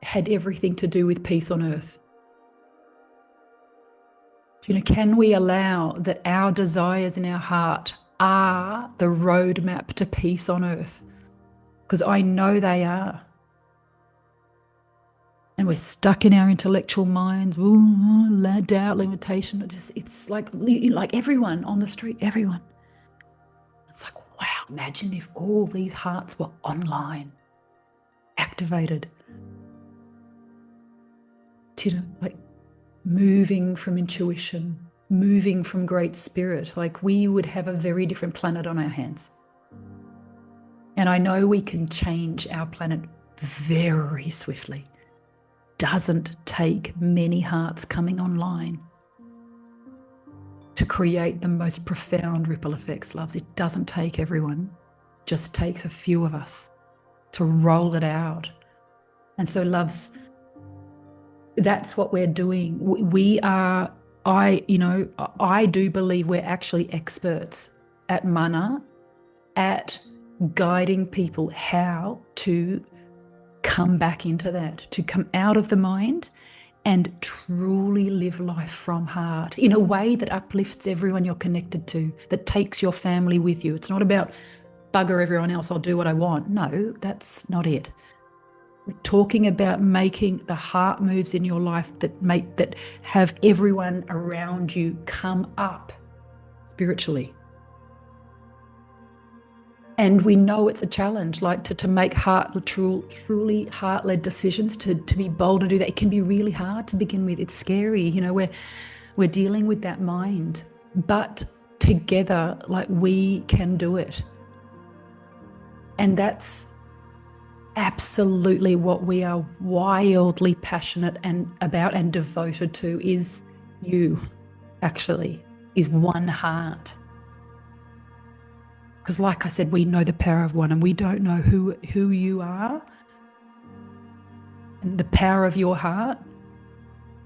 had everything to do with peace on earth? Do you know, can we allow that our desires in our heart are the roadmap to peace on earth? Because I know they are. And we're stuck in our intellectual minds. Ooh, doubt, limitation. It's like everyone on the street, everyone. It's like, wow, imagine if all these hearts were online, activated. You know, like moving from intuition, moving from great spirit. Like, we would have a very different planet on our hands. And I know we can change our planet very swiftly. Doesn't take many hearts coming online to create the most profound ripple effects, loves. It doesn't take everyone. It just takes a few of us to roll it out. And so, loves, that's what we're doing. We are, I do believe we're actually experts at mana, at guiding people how to come back into that, to come out of the mind and truly live life from heart in a way that uplifts everyone you're connected to, that takes your family with you. It's not about bugger everyone else, I'll do what I want. No, that's not it. We're talking about making the heart moves in your life that have everyone around you come up spiritually. And we know it's a challenge, like to make truly heart-led decisions, to be bold to do that. It can be really hard to begin with. It's scary, you know, we're dealing with that mind. But together, like, we can do it. And that's absolutely what we are wildly passionate about and devoted to, is you, actually. is one heart. Because like I said, we know the power of one, and we don't know who you are and the power of your heart.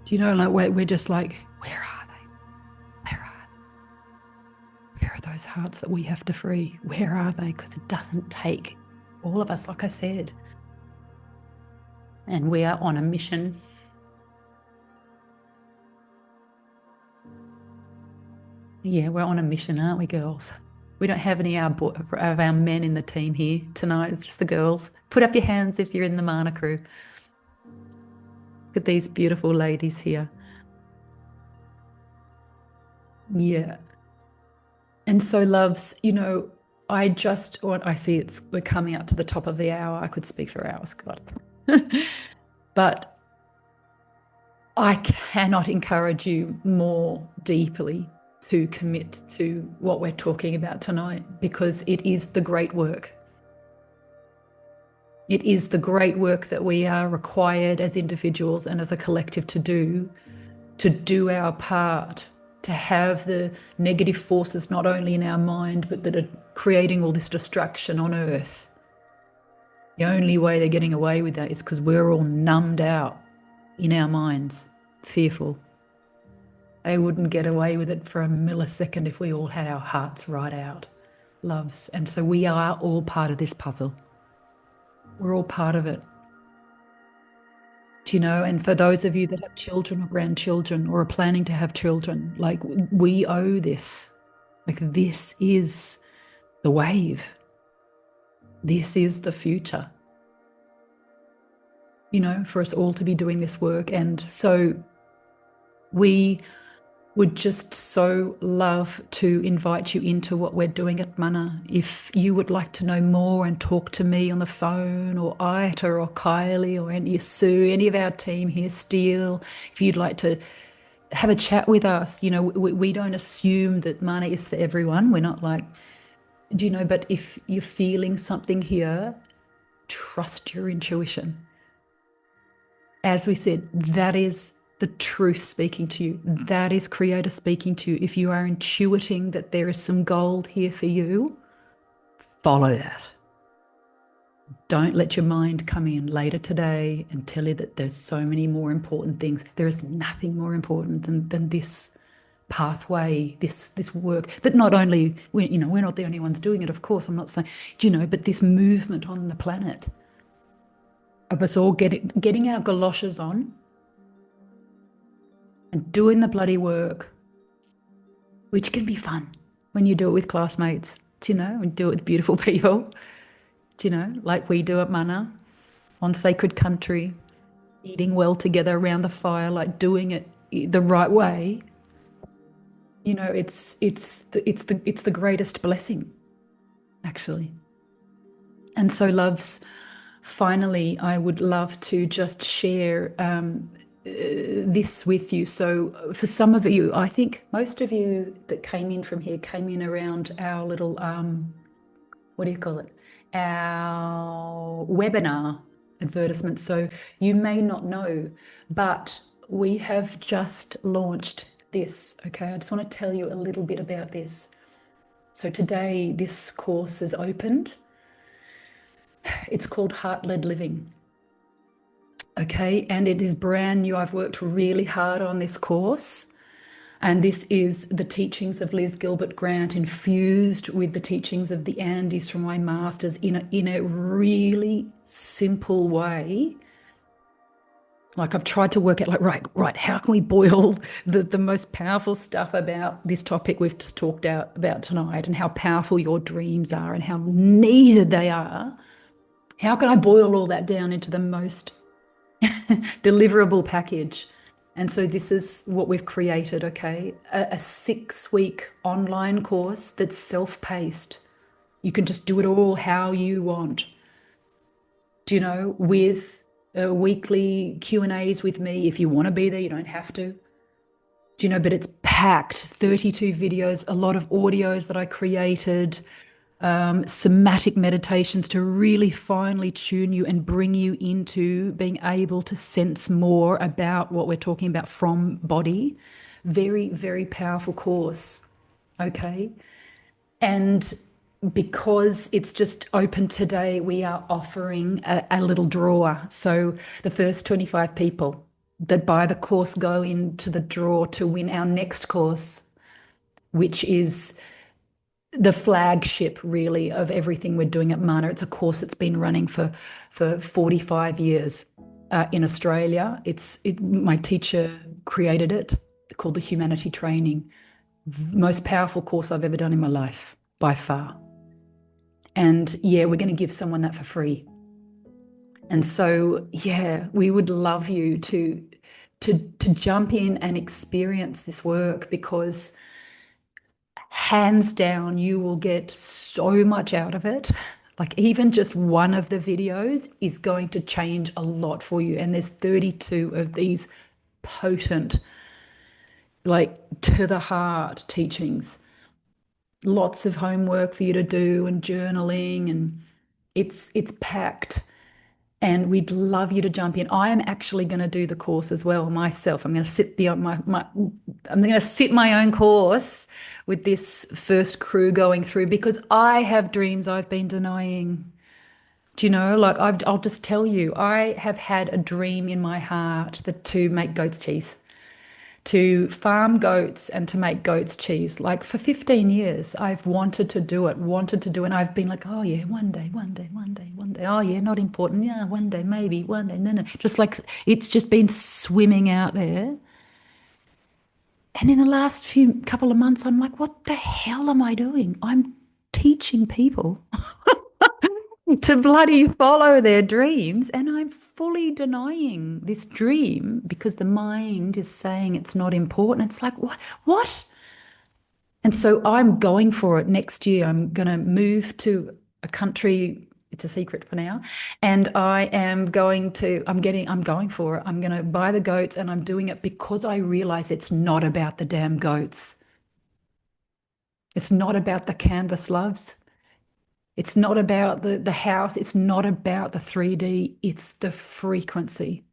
Do you know, like we're just like, where are they? Where are they? Where are those hearts that we have to free? Where are they? Because it doesn't take all of us, like I said. And we are on a mission. Yeah, we're on a mission, aren't we, girls? We don't have any of our men in the team here tonight. It's just the girls. Put up your hands if you're in the Mana crew. Look at these beautiful ladies here. Yeah. And so, loves, you know, I see we're coming up to the top of the hour. I could speak for hours, God. But I cannot encourage you more deeply to commit to what we're talking about tonight, because it is the great work. It is the great work that we are required as individuals and as a collective to do our part, to have the negative forces not only in our mind, but that are creating all this destruction on earth. The only way they're getting away with that is because we're all numbed out in our minds, fearful. They wouldn't get away with it for a millisecond if we all had our hearts right out, loves. And so we are all part of this puzzle. We're all part of it. Do you know? And for those of you that have children or grandchildren or are planning to have children, like, we owe this. Like, this is the wave. This is the future. You know, for us all to be doing this work. And so we would just so love to invite you into what we're doing at Mana. If you would like to know more and talk to me on the phone, or Ita or Kylie or any Sue, any of our team here, Steele, if you'd like to have a chat with us, you know, we don't assume that Mana is for everyone. We're not like, do you know, but if you're feeling something here, trust your intuition. As we said, that is the truth speaking to you. That is Creator speaking to you. If you are intuiting that there is some gold here for you, follow that. Don't let your mind come in later today and tell you that there's so many more important things. There is nothing more important than this pathway, this work that not only we're not the only ones doing it, of course. I'm not saying, you know, but this movement on the planet of us all getting our galoshes on and doing the bloody work, which can be fun when you do it with classmates, do you know, and do it with beautiful people, do you know, like we do at Mana, on sacred country, eating well together around the fire, like doing it the right way. You know, it's the greatest blessing, actually. And so, loves, finally, I would love to just share this with you. So for some of you, I think most of you that came in from here came in around our little, what do you call it? Our webinar advertisement. So you may not know, but we have just launched this. Okay, I just want to tell you a little bit about this. So today this course is opened. It's called Heart-Led Living. Okay, and it is brand new. I've worked really hard on this course, and this is the teachings of Liz Gilbert Grant infused with the teachings of the Andes from my masters in a really simple way. Like, I've tried to work out, like, right, how can we boil the most powerful stuff about this topic we've just talked about tonight, and how powerful your dreams are and how needed they are. How can I boil all that down into the most deliverable package? And so this is what we've created, okay? A 6-week online course that's self-paced. You can just do it all how you want. Do you know, with weekly Q&As with me. If you want to be there, you don't have to. Do you know, but it's packed, 32 videos, a lot of audios that I created, somatic meditations to really finely tune you and bring you into being able to sense more about what we're talking about from body Very, very powerful course. Okay. And because it's just open today, we are offering a little draw. So the first 25 people that buy the course go into the draw to win our next course, which is the flagship really of everything we're doing at Mana. It's a course that's been running for 45 years in Australia. My teacher created it, called the Humanity Training. Most powerful course I've ever done in my life, by far. And yeah, we're going to give someone that for free. And so, yeah, we would love you to jump in and experience this work, because hands down, you will get so much out of it. Like, even just one of the videos is going to change a lot for you. And there's 32 of these potent, like, to the heart teachings. Lots of homework for you to do and journaling, and it's packed. And we'd love you to jump in. I am actually going to do the course as well myself. I'm going to sit I'm going to sit my own course with this first crew going through, because I have dreams I've been denying. Do you know, like, I'll just tell you, I have had a dream in my heart that to make goat's cheese, to farm goats and to make goat's cheese. Like, for 15 years, I've wanted to do it, and I've been like, oh yeah, one day, one day, one day, one day. Oh yeah, not important. Yeah, one day, maybe, one day. No, no. Just like, it's just been swimming out there. And in the last few couple of months, I'm like, what the hell am I doing? I'm teaching people to bloody follow their dreams. And I'm fully denying this dream because the mind is saying it's not important. It's like, what? What? And so I'm going for it next year. I'm going to move to a country. It's a secret for now. And I'm going for it. I'm going to buy the goats, and I'm doing it because I realize it's not about the damn goats. It's not about the canvas loves. It's not about the house. It's not about the 3D. It's the frequency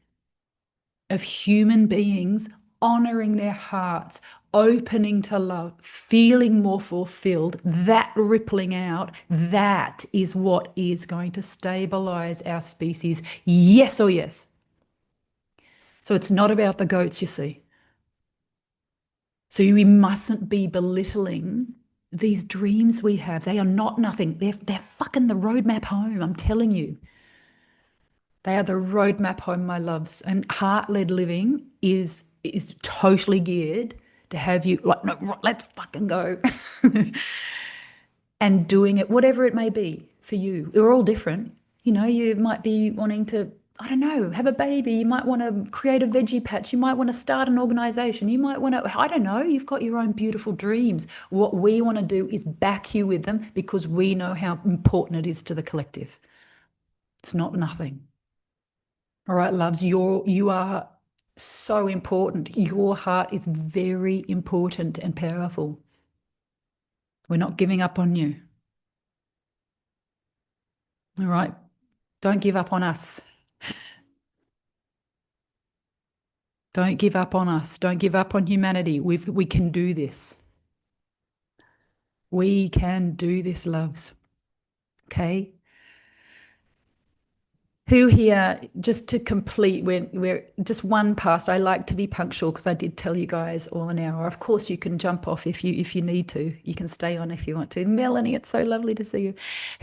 of human beings honoring their hearts, opening to love, feeling more fulfilled, that rippling out. That is what is going to stabilize our species. Yes or yes. So it's not about the goats, you see. So we mustn't be belittling these dreams we have. They are not nothing. They're fucking the roadmap home. I'm telling you. They are the roadmap home, my loves. And heart-led living is totally geared to have you like, no, let's fucking go. And doing it, whatever it may be for you. We're all different. You know, you might be wanting to, I don't know, have a baby. You might want to create a veggie patch. You might want to start an organization. You might want to, I don't know, you've got your own beautiful dreams. What we want to do is back you with them, because we know how important it is to the collective. It's not nothing. All right, loves, you are so important. Your heart is very important and powerful. We're not giving up on you. All right. Don't give up on us. Don't give up on us. Don't give up on humanity. We can do this. We can do this, loves. Okay. Who here, just to complete, we're just one past. I like to be punctual because I did tell you guys all an hour. Of course, you can jump off if you need to. You can stay on if you want to. Melanie, it's so lovely to see you.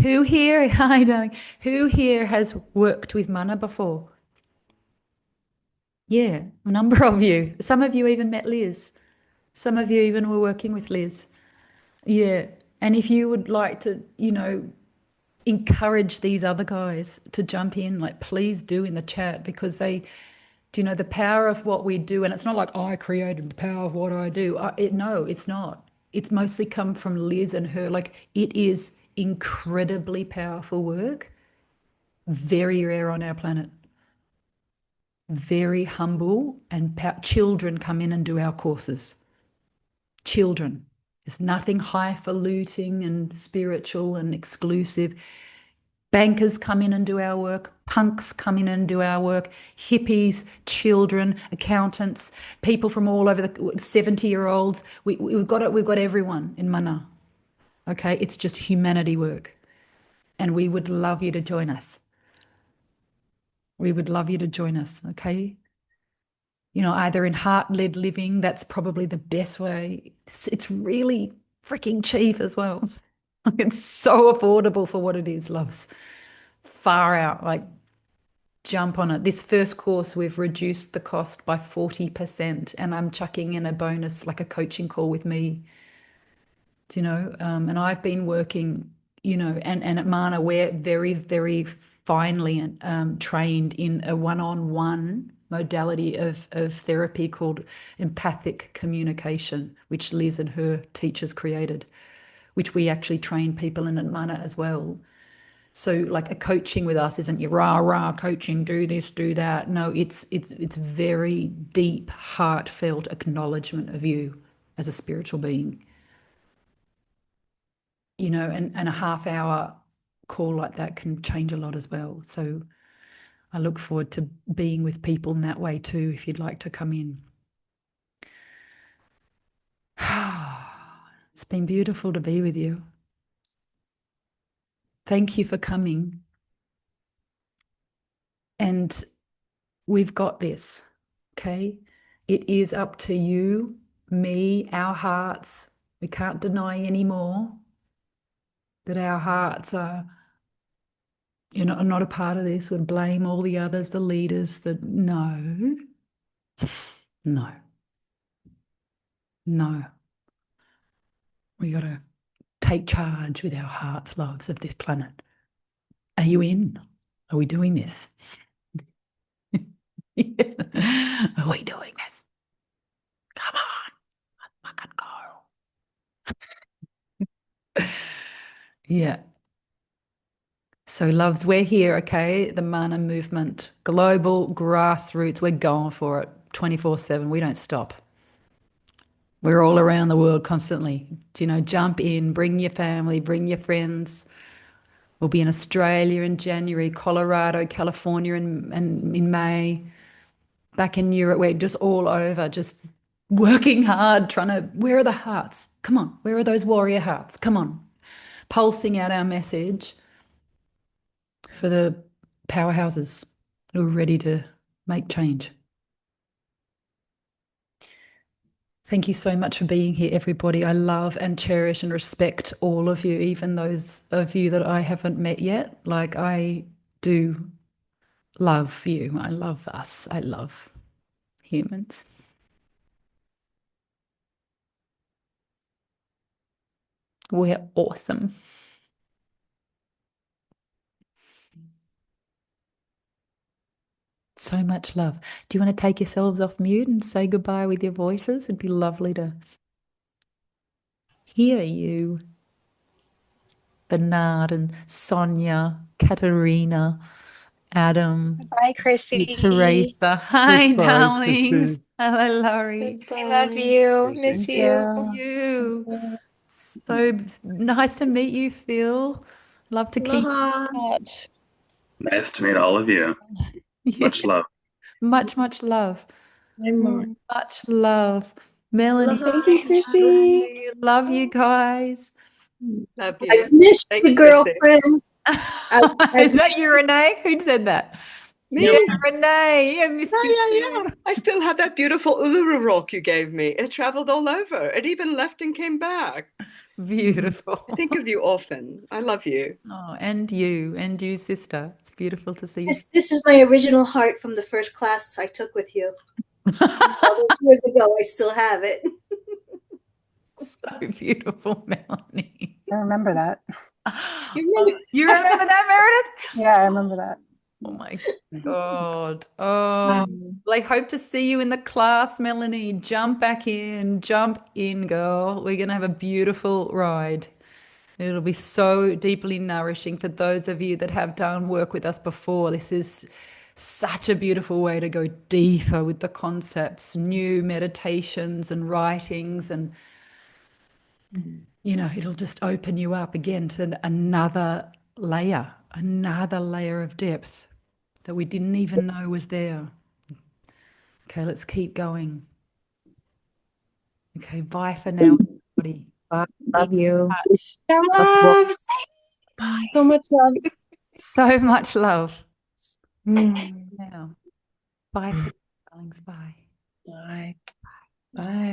Who here, hi darling, who here has worked with Mana before? Yeah, a number of you. Some of you even met Liz. Some of you even were working with Liz. Yeah. And if you would like to, encourage these other guys to jump in, like, please do in the chat, because they, do you know the power of what we do? And it's not like I created the power of what I do. No, it's not. It's mostly come from Liz and her. Like, it is incredibly powerful work, very rare on our planet, very humble, and children come in and do our courses. Children. There's nothing highfalutin and spiritual and exclusive. Bankers come in and do our work. Punks come in and do our work. Hippies, children, accountants, people from all over the 70-year-olds. We've got it. We've got everyone in mana. Okay, it's just humanity work, and we would love you to join us. We would love you to join us. Okay, either in heart-led living. That's probably the best way. It's really freaking cheap as well. It's so affordable for what it is, loves. Far out, like jump on it. This first course, we've reduced the cost by 40%, and I'm chucking in a bonus, like a coaching call with me. And I've been working, and at Mana, we're very, very finely trained in a one-on-one modality of therapy called empathic communication, which Liz and her teachers created, which we actually train people in at Mana as well. So like a coaching with us isn't your rah coaching, do this, do that. No, it's very deep, heartfelt acknowledgement of you as a spiritual being. And a half-hour call like that can change a lot as well. So I look forward to being with people in that way too, if you'd like to come in. It's been beautiful to be with you. Thank you for coming. And we've got this, okay? It is up to you, me, our hearts. We can't deny anymore that our hearts are, not a part of this. We'd blame all the others, the leaders, no, no, no. We got to take charge with our hearts, loves of this planet. Are you in? Are we doing this? Are we doing this? Come on, let's fucking go. Yeah. So, loves, we're here, okay? The Mana movement, global grassroots. We're going for it 24/7. We don't stop. We're all around the world constantly. Jump in, bring your family, bring your friends. We'll be in Australia in January, Colorado, California in May. Back in Europe, we're just all over, just working hard, where are the hearts? Come on, where are those warrior hearts? Come on. Pulsing out our message for the powerhouses who are ready to make change. Thank you so much for being here, everybody. I love and cherish and respect all of you, even those of you that I haven't met yet. Like, I do love you. I love us. I love humans. We're awesome. So much love. Do you want to take yourselves off mute and say goodbye with your voices? It'd be lovely to hear you. Bernard and Sonia, Katerina, Adam. Bye, Chrissie. Teresa. Hi, Goodbye, darlings. Chrissie. Hello, Laurie. I love you. Miss Thank you. You. So nice to meet you, Phil. Love to keep Aloha. in touch. Nice to meet all of you. Yeah. Much love. Much love. More. Much love. Melanie. Aloha. Thank you, Chrissie. Love you guys. Love you. I've missed you, girlfriend. Is that you, Renee? Who said that? Me? Yeah, Renee. I missed you too. Yeah. I still have that beautiful Uluru rock you gave me. It traveled all over. It even left and came back. Beautiful. I think of you often. I love you. Oh, and you, sister. It's beautiful to see you. This is my original heart from the first class I took with you. All those years ago, I still have it. So beautiful, Melanie. I remember that. You remember that, Meredith? Yeah, I remember that. Oh my God. Oh, I hope to see you in the class, Melanie. Jump in, girl. We're going to have a beautiful ride. It'll be so deeply nourishing for those of you that have done work with us before. This is such a beautiful way to go deeper with the concepts, new meditations and writings, and it'll just open you up again to another layer, another layer of depth that we didn't even know was there. Okay, let's keep going. Okay, bye for now, everybody. Bye. Love you. Touch. Loves. Bye. So much love. So much love. Mm. Now, bye for now, darlings. Bye. Bye. Bye.